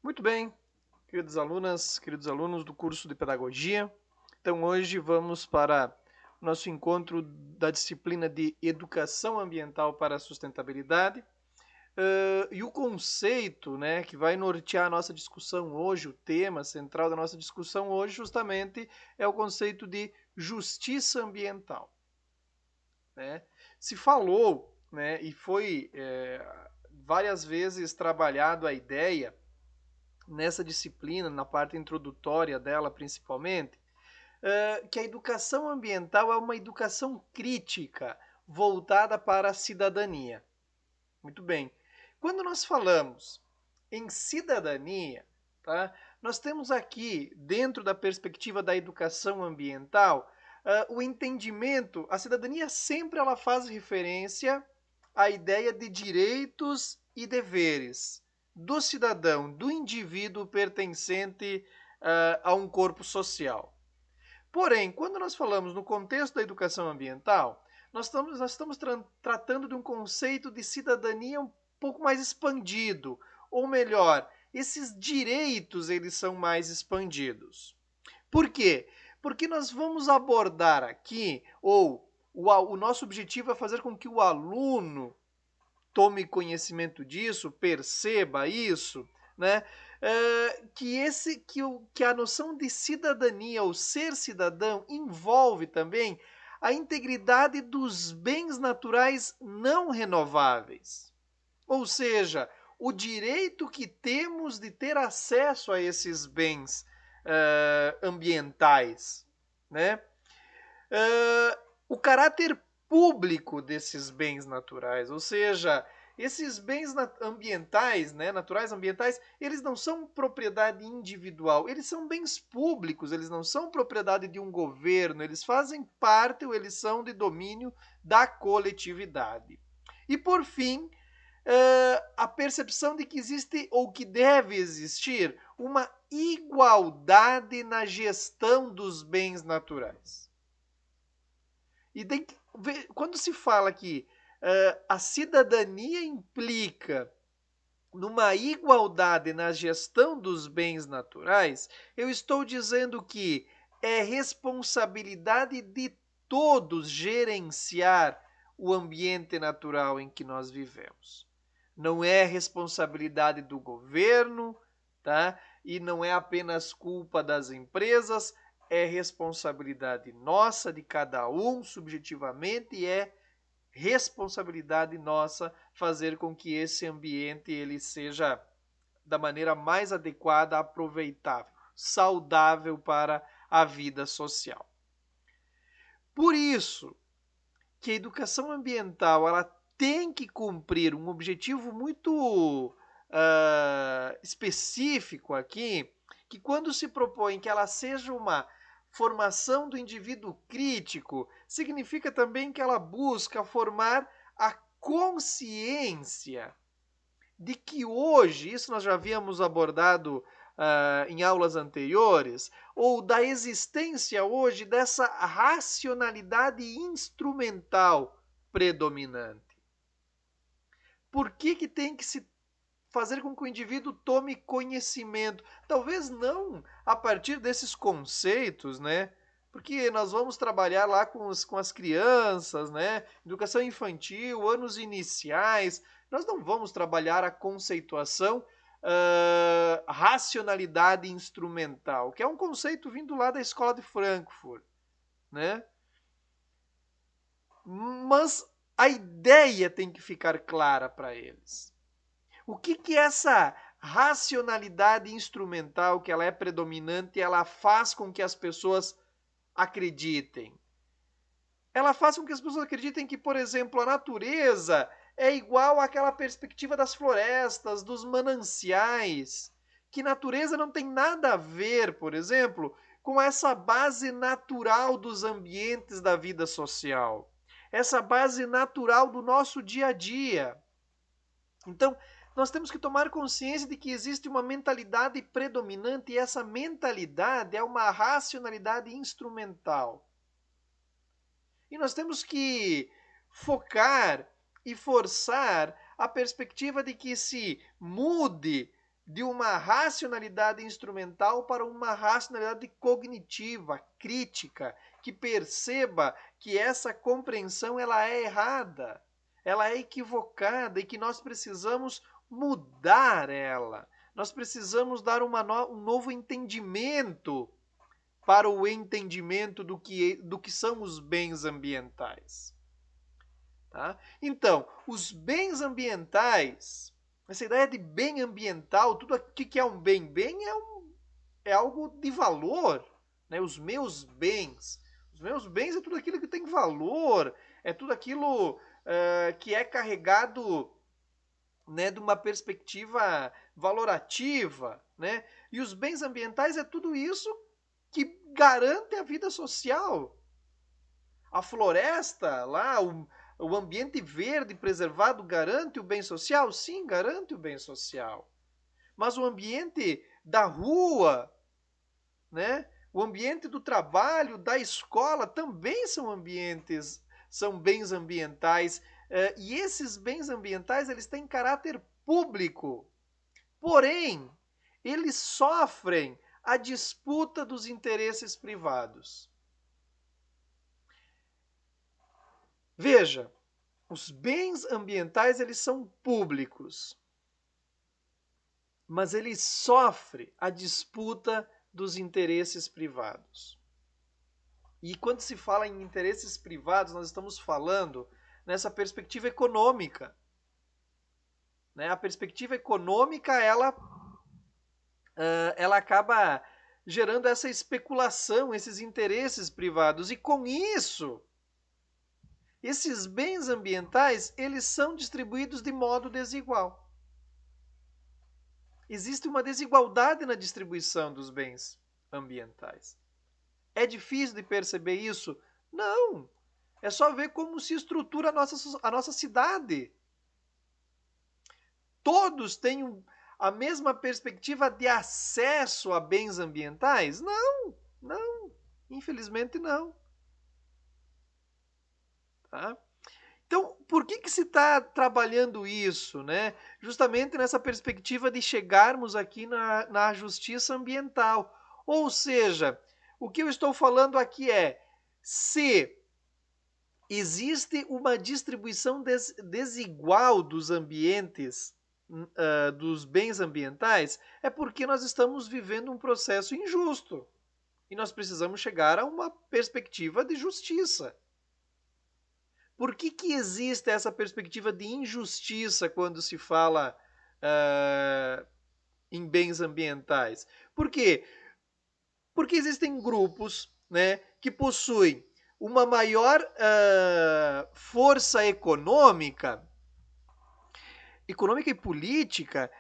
Muito bem, queridas alunas, queridos alunos do curso de Pedagogia. Então, hoje vamos para o nosso encontro da disciplina de Educação Ambiental para a Sustentabilidade. E o conceito, né, que vai nortear a nossa discussão hoje, o tema central da nossa discussão hoje, justamente é o conceito de justiça ambiental. Né? Se falou, né, e foi várias vezes trabalhado a ideia nessa disciplina, na parte introdutória dela principalmente, que a educação ambiental é uma educação crítica voltada para a cidadania. Muito bem. Quando nós falamos em cidadania, tá, nós temos aqui, dentro da perspectiva da educação ambiental, o entendimento, a cidadania sempre ela faz referência à ideia de direitos e deveres do cidadão, do indivíduo pertencente a um corpo social. Porém, quando nós falamos no contexto da educação ambiental, nós estamos tratando de um conceito de cidadania um pouco mais expandido, ou melhor, esses direitos eles são mais expandidos. Por quê? Porque nós vamos abordar aqui, ou o nosso objetivo é fazer com que o aluno tome conhecimento disso, perceba isso, né? Que a noção de cidadania ou ser cidadão envolve também a integridade dos bens naturais não renováveis. Ou seja, o direito que temos de ter acesso a esses bens ambientais, né? O caráter público desses bens naturais, ou seja, esses bens ambientais, né, naturais ambientais, eles não são propriedade individual, eles são bens públicos, eles não são propriedade de um governo, eles fazem parte ou eles são de domínio da coletividade. E por fim, a percepção de que existe ou que deve existir uma igualdade na gestão dos bens naturais. E tem que ver, quando se fala que a cidadania implica numa igualdade na gestão dos bens naturais, eu estou dizendo que é responsabilidade de todos gerenciar o ambiente natural em que nós vivemos. Não é responsabilidade do governo, tá? E não é apenas culpa das empresas, é responsabilidade nossa, de cada um, subjetivamente, e é responsabilidade nossa fazer com que esse ambiente ele seja da maneira mais adequada, aproveitável, saudável para a vida social. Por isso que a educação ambiental ela tem que cumprir um objetivo muito específico aqui, que quando se propõe que ela seja uma formação do indivíduo crítico, significa também que ela busca formar a consciência de que hoje, isso nós já havíamos abordado em aulas anteriores, ou da existência hoje dessa racionalidade instrumental predominante. Por que tem que se fazer com que o indivíduo tome conhecimento? Talvez não a partir desses conceitos, né? Porque nós vamos trabalhar lá com as crianças, né? Educação infantil, anos iniciais. Nós não vamos trabalhar a conceituação racionalidade instrumental, que é um conceito vindo lá da escola de Frankfurt, né? Mas a ideia tem que ficar clara para eles. O que essa racionalidade instrumental, que ela é predominante, ela faz com que as pessoas acreditem? Ela faz com que as pessoas acreditem que, por exemplo, a natureza é igual àquela perspectiva das florestas, dos mananciais, que natureza não tem nada a ver, por exemplo, com essa base natural dos ambientes da vida social, essa base natural do nosso dia a dia. Então, nós temos que tomar consciência de que existe uma mentalidade predominante e essa mentalidade é uma racionalidade instrumental. E nós temos que focar e forçar a perspectiva de que se mude de uma racionalidade instrumental para uma racionalidade cognitiva, crítica, que perceba que essa compreensão ela é errada, ela é equivocada e que nós precisamos mudar ela. Nós precisamos dar um novo entendimento para o entendimento do que são os bens ambientais. Tá? Então, os bens ambientais, essa ideia de bem ambiental, tudo aqui que é um bem, é algo de valor. Né? Os meus bens é tudo aquilo que tem valor, é tudo aquilo que é carregado, né, de uma perspectiva valorativa. Né? E os bens ambientais é tudo isso que garante a vida social. A floresta lá, o ambiente verde preservado garante o bem social? Sim, garante o bem social. Mas o ambiente da rua, né? O ambiente do trabalho, da escola, também são bens ambientais. E esses bens ambientais, eles têm caráter público. Porém, eles sofrem a disputa dos interesses privados. Veja, os bens ambientais eles são públicos, mas eles sofrem a disputa dos interesses privados. E quando se fala em interesses privados, nós estamos falando nessa perspectiva econômica. Né? A perspectiva econômica ela acaba gerando essa especulação, esses interesses privados. E com isso, esses bens ambientais eles são distribuídos de modo desigual. Existe uma desigualdade na distribuição dos bens ambientais. É difícil de perceber isso? Não. É só ver como se estrutura a nossa cidade. Todos têm a mesma perspectiva de acesso a bens ambientais? Não, não. Infelizmente não. Tá? Então, por que se está trabalhando isso? Né? Justamente nessa perspectiva de chegarmos aqui na justiça ambiental. Ou seja, o que eu estou falando aqui é se existe uma distribuição desigual dos ambientes, dos bens ambientais, é porque nós estamos vivendo um processo injusto. E nós precisamos chegar a uma perspectiva de justiça. Por que existe essa perspectiva de injustiça quando se fala em bens ambientais? Por quê? Porque existem grupos, né, que possuem uma maior força econômica e política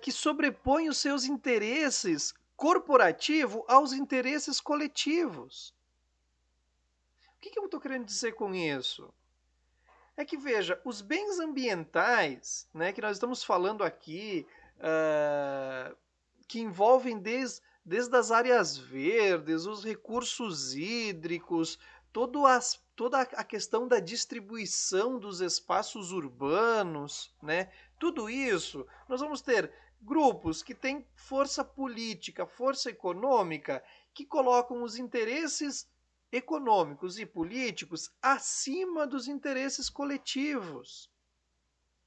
que sobrepõe os seus interesses corporativos aos interesses coletivos. O que eu estou querendo dizer com isso? É que, veja, os bens ambientais, né, que nós estamos falando aqui, que envolvem desde as áreas verdes, os recursos hídricos, toda a questão da distribuição dos espaços urbanos, né? Tudo isso, nós vamos ter grupos que têm força política, força econômica, que colocam os interesses econômicos e políticos acima dos interesses coletivos,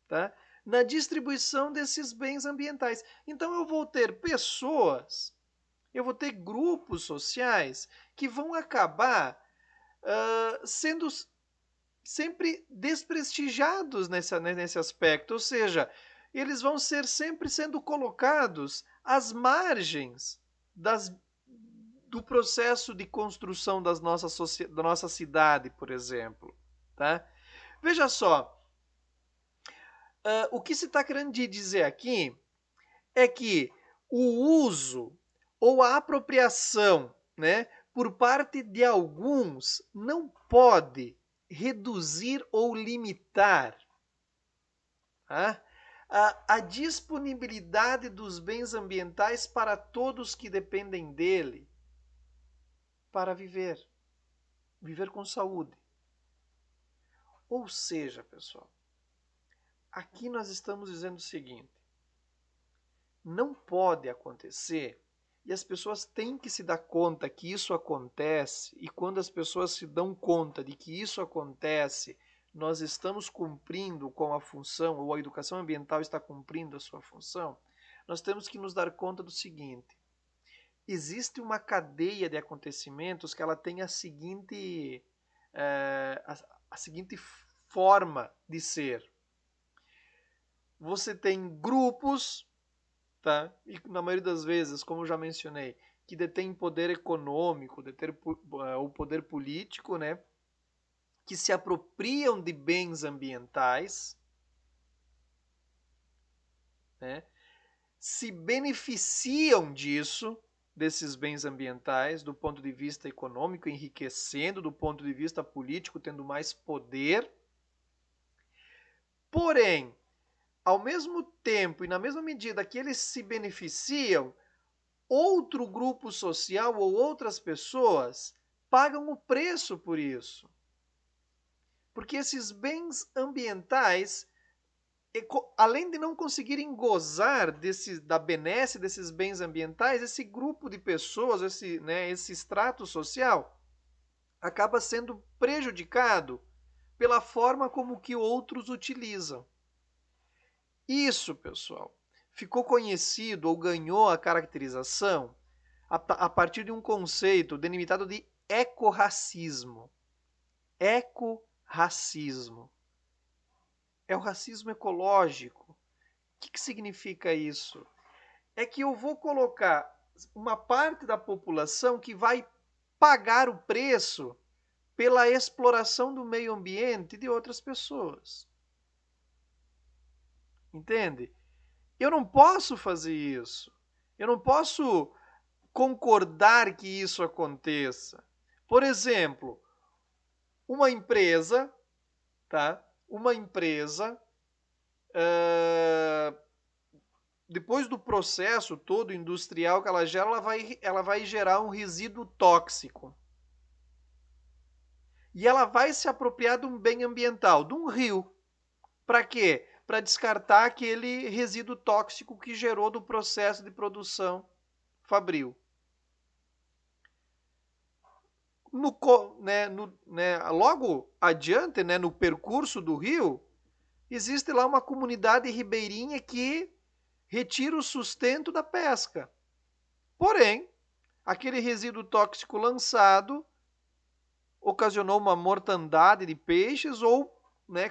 tá? Na distribuição desses bens ambientais. Então eu vou ter pessoas, eu vou ter grupos sociais que vão acabar sendo sempre desprestigiados nesse aspecto, ou seja, eles vão ser sempre sendo colocados às margens do processo de construção da nossa cidade, por exemplo. Tá? Veja só, o que se está querendo dizer aqui é que o uso ou a apropriação, né, por parte de alguns não pode reduzir ou limitar, tá, a disponibilidade dos bens ambientais para todos que dependem dele para viver com saúde. Ou seja, pessoal, aqui nós estamos dizendo o seguinte: não pode acontecer, e as pessoas têm que se dar conta que isso acontece, e quando as pessoas se dão conta de que isso acontece, nós estamos cumprindo com a função, ou a educação ambiental está cumprindo a sua função, nós temos que nos dar conta do seguinte: existe uma cadeia de acontecimentos que ela tem a seguinte forma de ser. Você tem grupos, tá? E na maioria das vezes, como eu já mencionei, que detêm poder econômico, detêm o poder político, né? Que se apropriam de bens ambientais, né? Se beneficiam disso, desses bens ambientais, do ponto de vista econômico, enriquecendo, do ponto de vista político, tendo mais poder. Porém, ao mesmo tempo e na mesma medida que eles se beneficiam, outro grupo social ou outras pessoas pagam o preço por isso. Porque esses bens ambientais, além de não conseguirem gozar da benesse desses bens ambientais, esse grupo de pessoas, esse extrato social, acaba sendo prejudicado pela forma como que outros utilizam. Isso, pessoal, ficou conhecido ou ganhou a caracterização a partir de um conceito delimitado de ecorracismo. Ecorracismo. É o racismo ecológico. O que significa isso? É que eu vou colocar uma parte da população que vai pagar o preço pela exploração do meio ambiente de outras pessoas. Entende? Eu não posso fazer isso. Eu não posso concordar que isso aconteça. Por exemplo, uma empresa, tá? Uma empresa, depois do processo todo industrial que ela gera, ela vai gerar um resíduo tóxico. E ela vai se apropriar de um bem ambiental, de um rio. Para quê? Para descartar aquele resíduo tóxico que gerou do processo de produção fabril. Logo adiante, no percurso do rio, existe lá uma comunidade ribeirinha que retira o sustento da pesca. Porém, aquele resíduo tóxico lançado ocasionou uma mortandade de peixes ou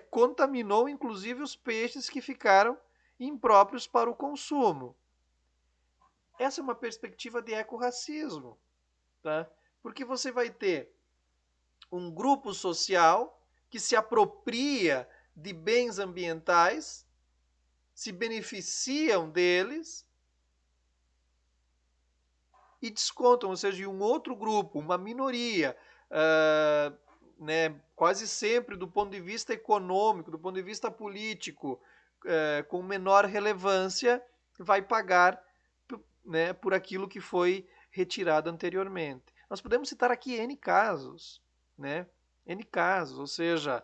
contaminou inclusive os peixes que ficaram impróprios para o consumo. Essa é uma perspectiva de ecorracismo, tá? Porque você vai ter um grupo social que se apropria de bens ambientais, se beneficiam deles e descontam, ou seja, um outro grupo, uma minoria, quase sempre do ponto de vista econômico, do ponto de vista político, com menor relevância, vai pagar por aquilo que foi retirado anteriormente. Nós podemos citar aqui N casos, N casos, ou seja,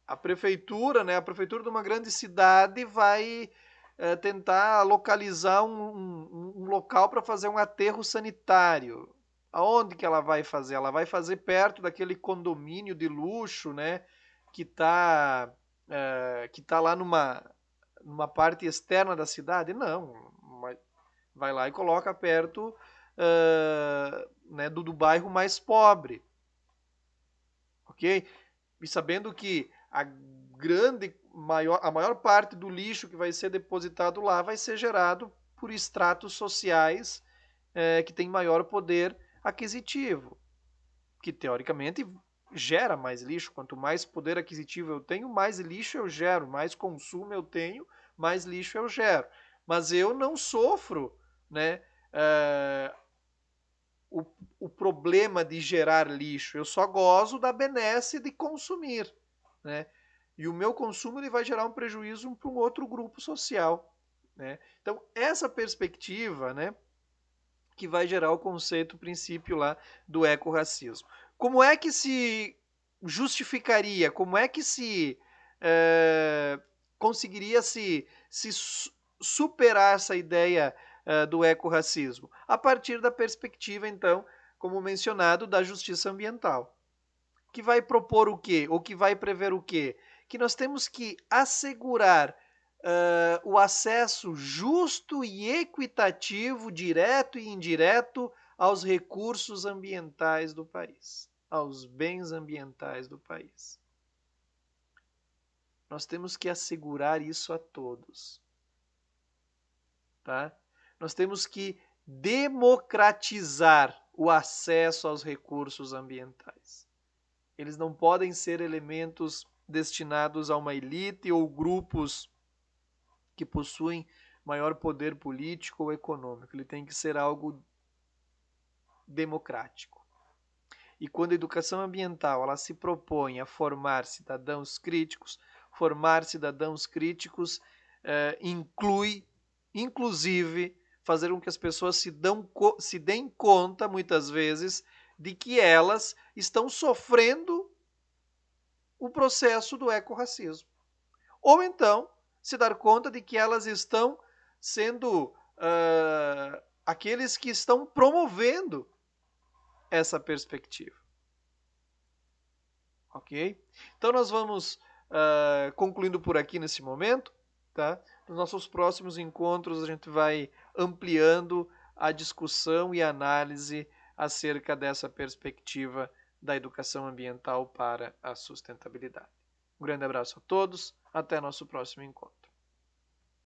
a prefeitura de uma grande cidade vai tentar localizar um local para fazer um aterro sanitário. Aonde que ela vai fazer? Ela vai fazer perto daquele condomínio de luxo, que está lá numa parte externa da cidade? Não, vai lá e coloca perto do bairro mais pobre, ok? E sabendo que a maior parte do lixo que vai ser depositado lá vai ser gerado por estratos sociais que têm maior poder aquisitivo, que teoricamente gera mais lixo. Quanto mais poder aquisitivo eu tenho, mais lixo eu gero, mais consumo eu tenho, mais lixo eu gero. Mas eu não sofro o problema de gerar lixo, eu só gozo da benesse de consumir, E o meu consumo ele vai gerar um prejuízo para um outro grupo social, Então, essa perspectiva, que vai gerar o conceito, o princípio lá do ecorracismo. Como é que se justificaria, como é que se conseguiria se superar essa ideia do ecorracismo? A partir da perspectiva, então, como mencionado, da justiça ambiental, que vai propor o quê? Ou que vai prever o quê? Que nós temos que assegurar o acesso justo e equitativo, direto e indireto, aos recursos ambientais do país, aos bens ambientais do país. Nós temos que assegurar isso a todos. Tá? Nós temos que democratizar o acesso aos recursos ambientais. Eles não podem ser elementos destinados a uma elite ou grupos que possuem maior poder político ou econômico. Ele tem que ser algo democrático. E quando a educação ambiental ela se propõe a formar cidadãos críticos, inclui, inclusive, fazer com que as pessoas se deem conta, muitas vezes, de que elas estão sofrendo o processo do ecorracismo. Ou então, se dar conta de que elas estão sendo aqueles que estão promovendo essa perspectiva. Ok? Então nós vamos concluindo por aqui nesse momento. Tá? Nos nossos próximos encontros a gente vai ampliando a discussão e análise acerca dessa perspectiva da educação ambiental para a sustentabilidade. Um grande abraço a todos, até nosso próximo encontro.